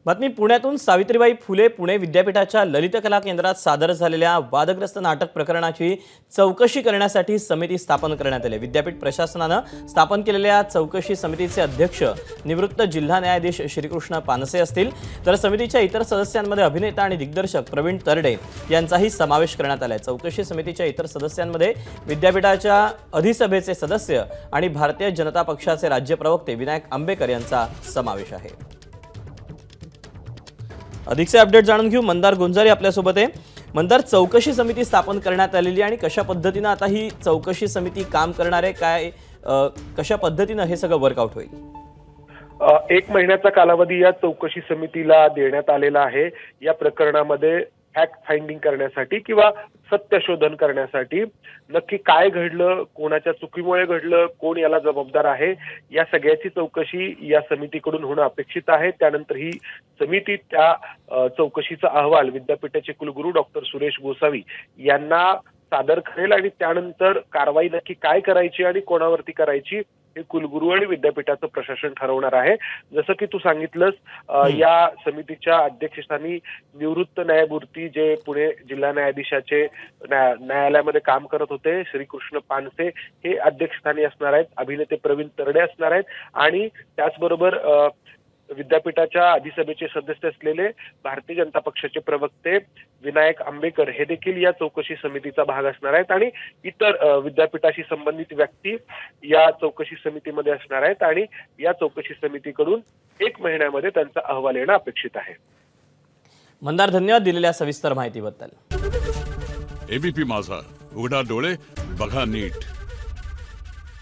बातमी पुण्यातून सावित्रीबाई फुले पुणे विद्यापीठाच्या ललित कला केंद्रात सादर झालेल्या वादग्रस्त नाटक प्रकरणाची चौकशी करण्यासाठी समिती स्थापन करण्यात आली। विद्यापीठ प्रशासनाने स्थापन केलेल्या चौकशी समितीचे अध्यक्ष निवृत्त जिल्हा न्यायाधीश श्रीकृष्ण पानसे असतील, तर समितीच्या इतर सदस्यांमध्ये अभिनेता आणि दिग्दर्शक प्रवीण तरडे यांचाही समावेश करण्यात आला आहे। चौकशी समितीच्या इतर सदस्यांमध्ये विद्यापीठाच्या अधिसभेचे सदस्य आणि भारतीय जनता पक्षाचे राज्य प्रवक्ते विनायक आंबेकर यांचा समावेश आहे। अधिकचे अपडेट जाणून घेऊ। मंदार गुंजारी आपल्यासोबत आहे। मंदार, चौकशी समिती स्थापन करण्यात आलेली आणि कशा पद्धतीने आता ही चौकशी समिती काम करणार आहे, काय कशा पद्धतीने हे सगळं वर्कआउट होईल? 1 महिन्याचा कालावधी या चौकशी समितीला देण्यात आलेला आहे। या प्रकरणामध्ये फॅक्ट फाइंडिंग करण्यासाठी किंवा सत्यशोधन करण्यासाठी नक्की काय घडलं, कोणाच्या चुकीमुळे घडलं, कोण याला जबाबदार आहे, या सगळ्याची चौकशी या समितीकडून होणं अपेक्षित आहे। त्यानंतर ही समिती त्या चौकशीचा अहवाल विद्यापीठाचे कुलगुरू डॉक्टर सुरेश गोसावी यांना सादर करेल आणि त्यानंतर कारवाई नक्की काय करायची आणि कोणावरती करायची हे कुलगुरू आणि विद्यापीठाचं प्रशासन ठरवणार आहे। जसं की तू सांगितलंस, या समितीच्या अध्यक्षस्थानी निवृत्त न्यायमूर्ती जे पुणे जिल्हा न्यायाधीशाचे न्यायालयामध्ये काम करत होते श्रीकृष्ण पानसे हे अध्यक्षस्थानी असणार आहेत। अभिनेते प्रवीण तरडे असणार आहेत आणि त्याचबरोबर विद्यापीठाच्या अधिसभेचे सदस्य असलेले भारतीय जनता पक्षाचे प्रवक्ते विनायक आंबेकर हे देखील या चौकशी समितीचा भाग असणार आहेत आणि इतर विद्यापीठाशी संबंधित व्यक्ती या चौकशी समितीमध्ये असणार आहेत आणि या चौकशी समितीकडून 1 महिन्यामध्ये त्यांचा अहवाल येणं अपेक्षित आहे। मंदार, धन्यवाद दिलेल्या सविस्तर माहितीबद्दल। एबीपी माझा, उघडा डोळे बघा नीट।